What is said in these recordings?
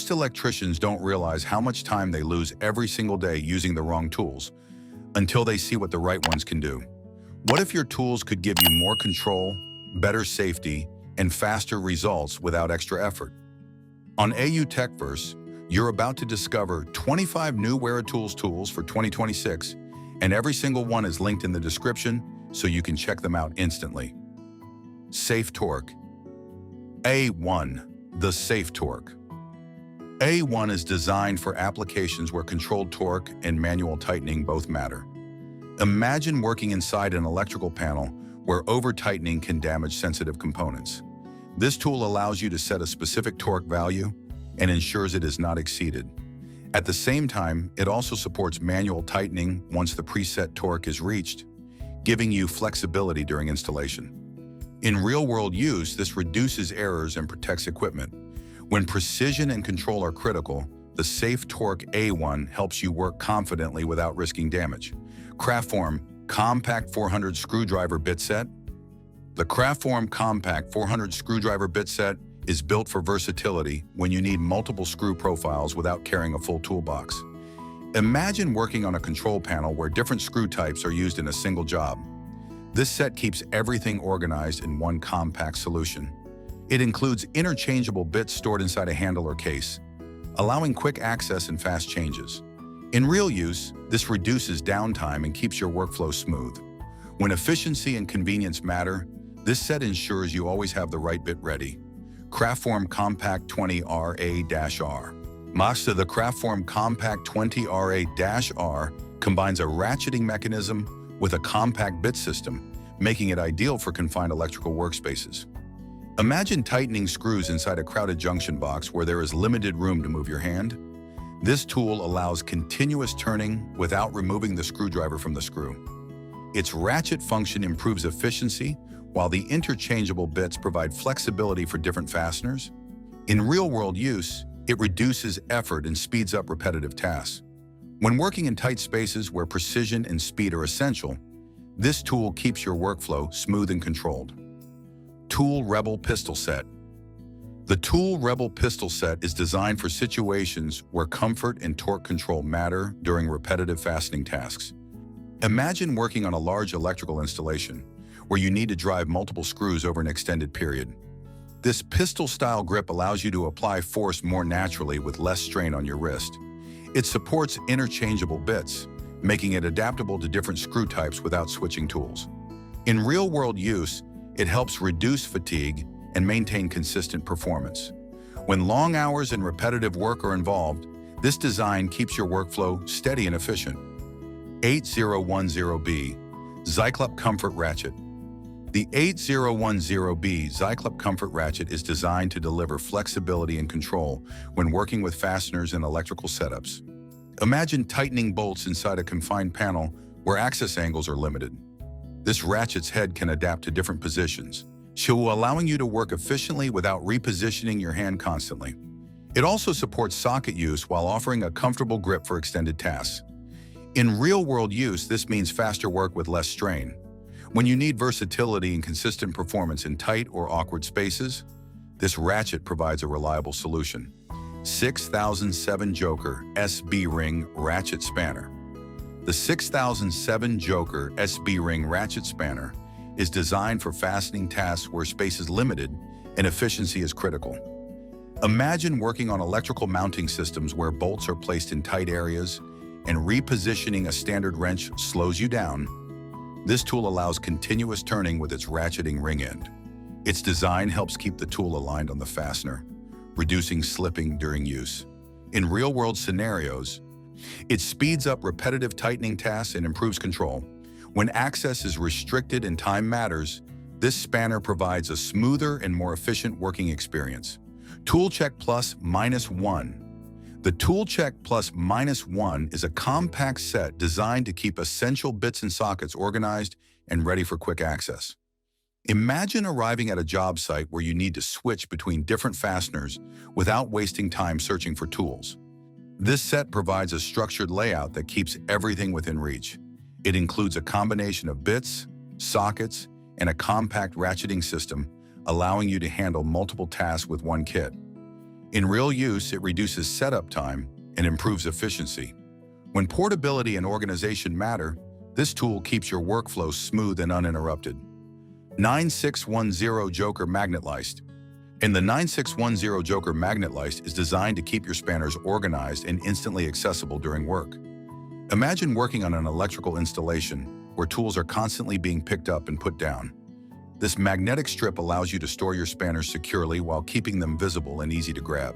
Most electricians don't realize how much time they lose every single day using the wrong tools until they see what the right ones can do. What if your tools could give you more control, better safety, and faster results without extra effort? On AU Techverse, you're about to discover 25 new Wera Tools tools for 2026, and every single one is linked in the description so you can check them out instantly. Safe Torque. A1, the Safe Torque. A1 is designed for applications where controlled torque and manual tightening both matter. Imagine working inside an electrical panel where over-tightening can damage sensitive components. This tool allows you to set a specific torque value and ensures it is not exceeded. At the same time, it also supports manual tightening once the preset torque is reached, giving you flexibility during installation. In real-world use, this reduces errors and protects equipment. When precision and control are critical, the Safe Torque A1 helps you work confidently without risking damage. Kraftform Kompakt 400 Screwdriver Bit Set. The Kraftform Kompakt 400 Screwdriver Bit Set is built for versatility when you need multiple screw profiles without carrying a full toolbox. Imagine working on a control panel where different screw types are used in a single job. This set keeps everything organized in one compact solution. It includes interchangeable bits stored inside a handle or case, allowing quick access and fast changes. In real use, this reduces downtime and keeps your workflow smooth. When efficiency and convenience matter, this set ensures you always have the right bit ready. Kraftform Kompakt 20RA-R. The Kraftform Kompakt 20RA-R combines a ratcheting mechanism with a compact bit system, making it ideal for confined electrical workspaces. Imagine tightening screws inside a crowded junction box where there is limited room to move your hand. This tool allows continuous turning without removing the screwdriver from the screw. Its ratchet function improves efficiency, while the interchangeable bits provide flexibility for different fasteners. In real-world use, it reduces effort and speeds up repetitive tasks. When working in tight spaces where precision and speed are essential, this tool keeps your workflow smooth and controlled. Tool Rebel Pistol Set. The Tool Rebel Pistol Set is designed for situations where comfort and torque control matter during repetitive fastening tasks. Imagine working on a large electrical installation where you need to drive multiple screws over an extended period. This pistol-style grip allows you to apply force more naturally with less strain on your wrist. It supports interchangeable bits, making it adaptable to different screw types without switching tools. In real-world use, it helps reduce fatigue and maintain consistent performance. When long hours and repetitive work are involved, this design keeps your workflow steady and efficient. 8010B Zyklop Comfort Ratchet. The 8010B Zyklop Comfort Ratchet is designed to deliver flexibility and control when working with fasteners and electrical setups. Imagine tightening bolts inside a confined panel where access angles are limited. This ratchet's head can adapt to different positions, allowing you to work efficiently without repositioning your hand constantly. It also supports socket use while offering a comfortable grip for extended tasks. In real-world use, this means faster work with less strain. When you need versatility and consistent performance in tight or awkward spaces, this ratchet provides a reliable solution. 6007 Joker SB Ring Ratchet Spanner. The 6007 Joker SB Ring Ratchet Spanner is designed for fastening tasks where space is limited and efficiency is critical. Imagine working on electrical mounting systems where bolts are placed in tight areas and repositioning a standard wrench slows you down. This tool allows continuous turning with its ratcheting ring end. Its design helps keep the tool aligned on the fastener, reducing slipping during use. In real-world scenarios, it speeds up repetitive tightening tasks and improves control. When access is restricted and time matters, this spanner provides a smoother and more efficient working experience. ToolCheck Plus-1. The ToolCheck Plus-1 is a compact set designed to keep essential bits and sockets organized and ready for quick access. Imagine arriving at a job site where you need to switch between different fasteners without wasting time searching for tools. This set provides a structured layout that keeps everything within reach. It includes a combination of bits, sockets, and a compact ratcheting system, allowing you to handle multiple tasks with one kit. In real use, it reduces setup time and improves efficiency. When portability and organization matter, this tool keeps your workflow smooth and uninterrupted. 9610 Joker Magnetleiste. And the 9610 Joker Magnetleiste is designed to keep your spanners organized and instantly accessible during work. Imagine working on an electrical installation where tools are constantly being picked up and put down. This magnetic strip allows you to store your spanners securely while keeping them visible and easy to grab.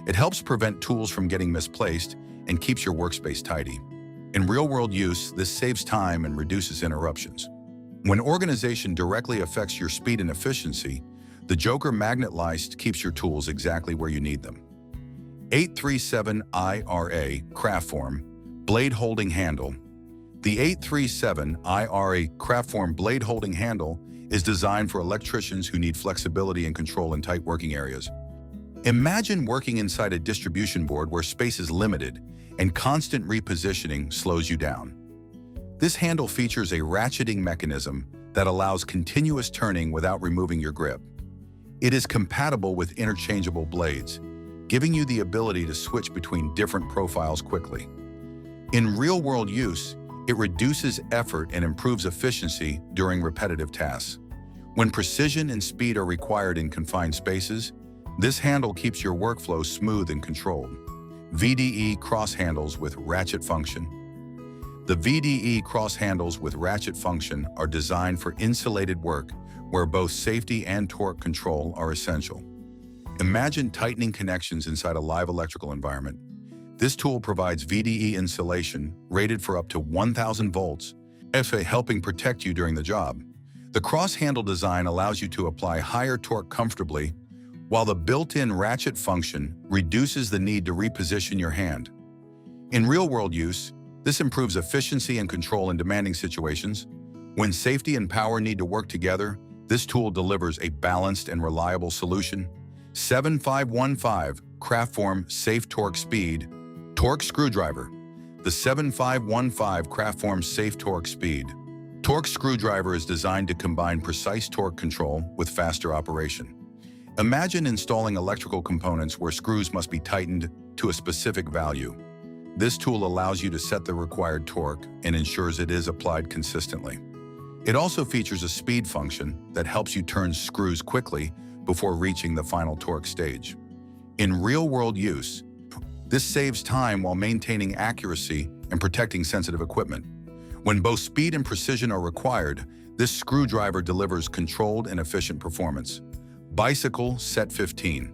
It helps prevent tools from getting misplaced and keeps your workspace tidy. In real-world use, this saves time and reduces interruptions. When organization directly affects your speed and efficiency, the Joker Magnetleiste keeps your tools exactly where you need them. 837 IRA Kraftform Blade Holding Handle. The 837 IRA Kraftform Blade Holding Handle is designed for electricians who need flexibility and control in tight working areas. Imagine working inside a distribution board where space is limited and constant repositioning slows you down. This handle features a ratcheting mechanism that allows continuous turning without removing your grip. It is compatible with interchangeable blades, giving you the ability to switch between different profiles quickly. In real-world use, it reduces effort and improves efficiency during repetitive tasks. When precision and speed are required in confined spaces, this handle keeps your workflow smooth and controlled. VDE cross handles with ratchet function. The VDE cross handles with ratchet function are designed for insulated work where both safety and torque control are essential. Imagine tightening connections inside a live electrical environment. This tool provides VDE insulation rated for up to 1,000 volts, helping protect you during the job. The cross-handle design allows you to apply higher torque comfortably, while the built-in ratchet function reduces the need to reposition your hand. In real-world use, this improves efficiency and control in demanding situations. When safety and power need to work together, this tool delivers a balanced and reliable solution. 7515 Kraftform Safe Torque Speed Torque Screwdriver. The 7515 Kraftform Safe Torque Speed Torque Screwdriver is designed to combine precise torque control with faster operation. Imagine installing electrical components where screws must be tightened to a specific value. This tool allows you to set the required torque and ensures it is applied consistently. It also features a speed function that helps you turn screws quickly before reaching the final torque stage. In real-world use, this saves time while maintaining accuracy and protecting sensitive equipment. When both speed and precision are required, this screwdriver delivers controlled and efficient performance. Bicycle Set 15.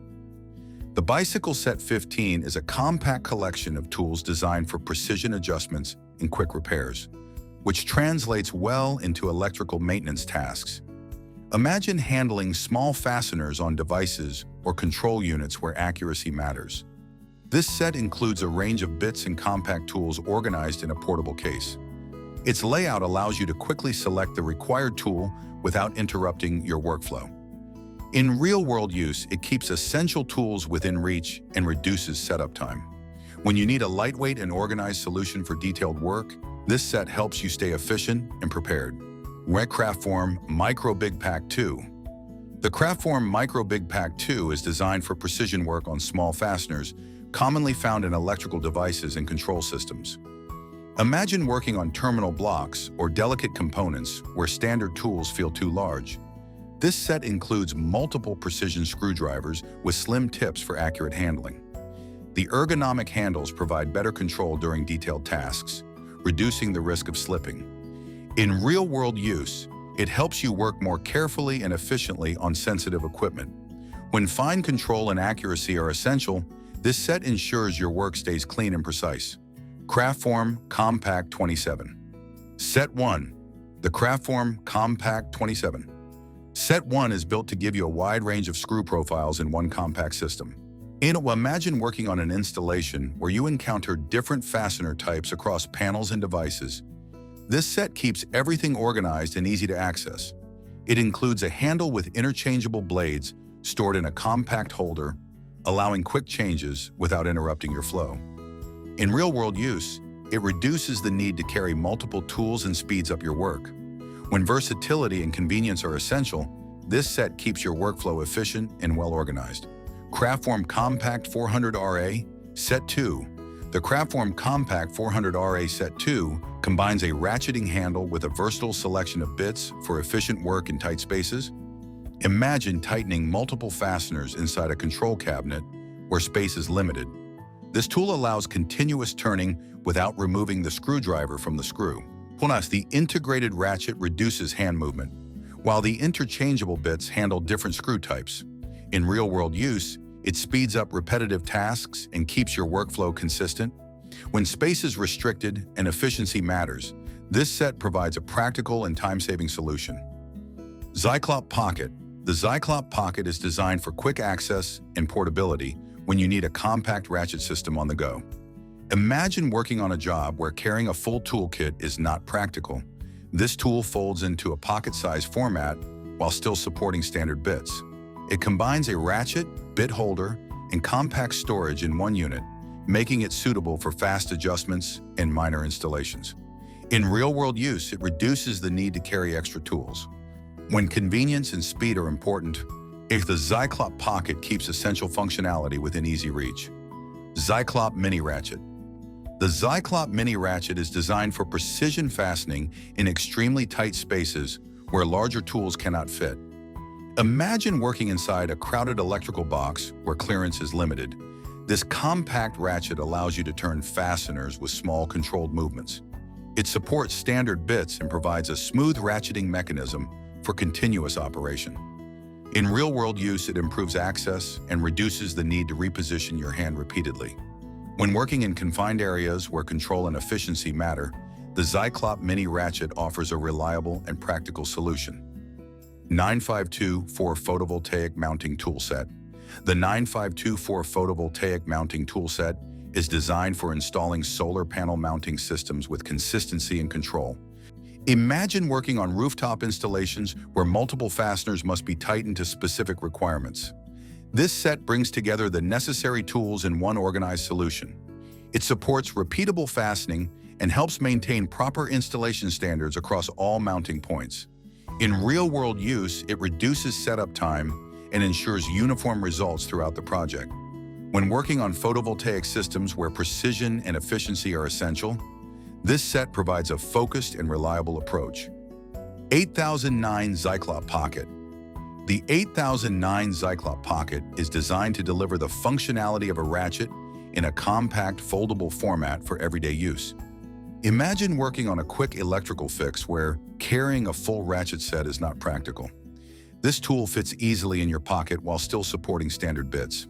The Bicycle Set 15 is a compact collection of tools designed for precision adjustments and quick repairs, which translates well into electrical maintenance tasks. Imagine handling small fasteners on devices or control units where accuracy matters. This set includes a range of bits and compact tools organized in a portable case. Its layout allows you to quickly select the required tool without interrupting your workflow. In real-world use, it keeps essential tools within reach and reduces setup time. When you need a lightweight and organized solution for detailed work, this set helps you stay efficient and prepared. Kraftform Micro Big Pack 2. The Kraftform Micro Big Pack 2 is designed for precision work on small fasteners, commonly found in electrical devices and control systems. Imagine working on terminal blocks or delicate components where standard tools feel too large. This set includes multiple precision screwdrivers with slim tips for accurate handling. The ergonomic handles provide better control during detailed tasks, reducing the risk of slipping. In real-world use, it helps you work more carefully and efficiently on sensitive equipment. When fine control and accuracy are essential, this set ensures your work stays clean and precise. Kraftform Kompakt 27. Set 1. The Kraftform Kompakt 27. Set 1 is built to give you a wide range of screw profiles in one compact system. Imagine working on an installation where you encounter different fastener types across panels and devices. This set keeps everything organized and easy to access. It includes a handle with interchangeable blades stored in a compact holder, allowing quick changes without interrupting your flow. In real-world use, it reduces the need to carry multiple tools and speeds up your work. When versatility and convenience are essential, this set keeps your workflow efficient and well-organized. Kraftform Kompakt 400RA Set 2. The Kraftform Kompakt 400RA Set 2 combines a ratcheting handle with a versatile selection of bits for efficient work in tight spaces. Imagine tightening multiple fasteners inside a control cabinet where space is limited. This tool allows continuous turning without removing the screwdriver from the screw. Plus, the integrated ratchet reduces hand movement, while the interchangeable bits handle different screw types. In real-world use, it speeds up repetitive tasks and keeps your workflow consistent. When space is restricted and efficiency matters, this set provides a practical and time-saving solution. Zyklop Pocket. The Zyklop Pocket is designed for quick access and portability when you need a compact ratchet system on the go. Imagine working on a job where carrying a full toolkit is not practical. This tool folds into a pocket-sized format while still supporting standard bits. It combines a ratchet, bit holder, and compact storage in one unit, making it suitable for fast adjustments and minor installations. In real-world use, it reduces the need to carry extra tools. When convenience and speed are important, the Zyklop Pocket keeps essential functionality within easy reach. Zyklop Mini Ratchet. The Zyklop Mini Ratchet is designed for precision fastening in extremely tight spaces where larger tools cannot fit. Imagine working inside a crowded electrical box where clearance is limited. This compact ratchet allows you to turn fasteners with small controlled movements. It supports standard bits and provides a smooth ratcheting mechanism for continuous operation. In real-world use, it improves access and reduces the need to reposition your hand repeatedly. When working in confined areas where control and efficiency matter, the Zyklop Mini Ratchet offers a reliable and practical solution. 9524 Photovoltaic Mounting Toolset. The 9524 Photovoltaic Mounting Toolset is designed for installing solar panel mounting systems with consistency and control. Imagine working on rooftop installations where multiple fasteners must be tightened to specific requirements. This set brings together the necessary tools in one organized solution. It supports repeatable fastening and helps maintain proper installation standards across all mounting points. In real-world use, it reduces setup time and ensures uniform results throughout the project. When working on photovoltaic systems where precision and efficiency are essential, this set provides a focused and reliable approach. 8009 Zyklop Pocket. The 8009 Zyklop Pocket is designed to deliver the functionality of a ratchet in a compact, foldable format for everyday use. Imagine working on a quick electrical fix where carrying a full ratchet set is not practical. This tool fits easily in your pocket while still supporting standard bits.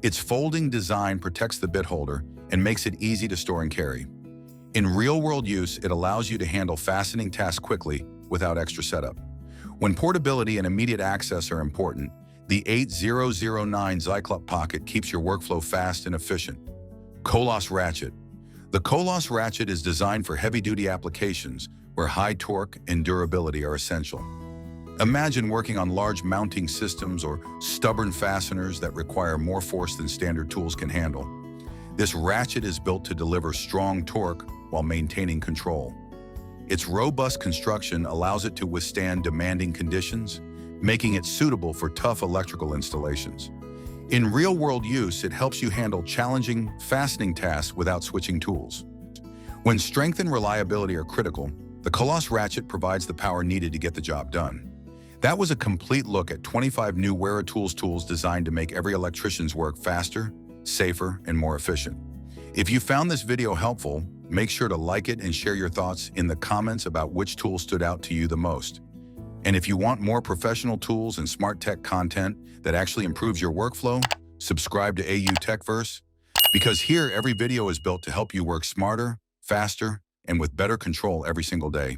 Its folding design protects the bit holder and makes it easy to store and carry. In real-world use, it allows you to handle fastening tasks quickly without extra setup. When portability and immediate access are important, the 8009 Zyklop Pocket keeps your workflow fast and efficient. Koloss Ratchet. The Koloss Ratchet is designed for heavy-duty applications where high torque and durability are essential. Imagine working on large mounting systems or stubborn fasteners that require more force than standard tools can handle. This ratchet is built to deliver strong torque while maintaining control. Its robust construction allows it to withstand demanding conditions, making it suitable for tough electrical installations. In real-world use, it helps you handle challenging fastening tasks without switching tools. When strength and reliability are critical, the Koloss Ratchet provides the power needed to get the job done. That was a complete look at 25 new Wera Tools tools designed to make every electrician's work faster, safer, and more efficient. If you found this video helpful, make sure to like it and share your thoughts in the comments about which tool stood out to you the most. And if you want more professional tools and smart tech content that actually improves your workflow, subscribe to AU Techverse, because here every video is built to help you work smarter, faster, and with better control every single day.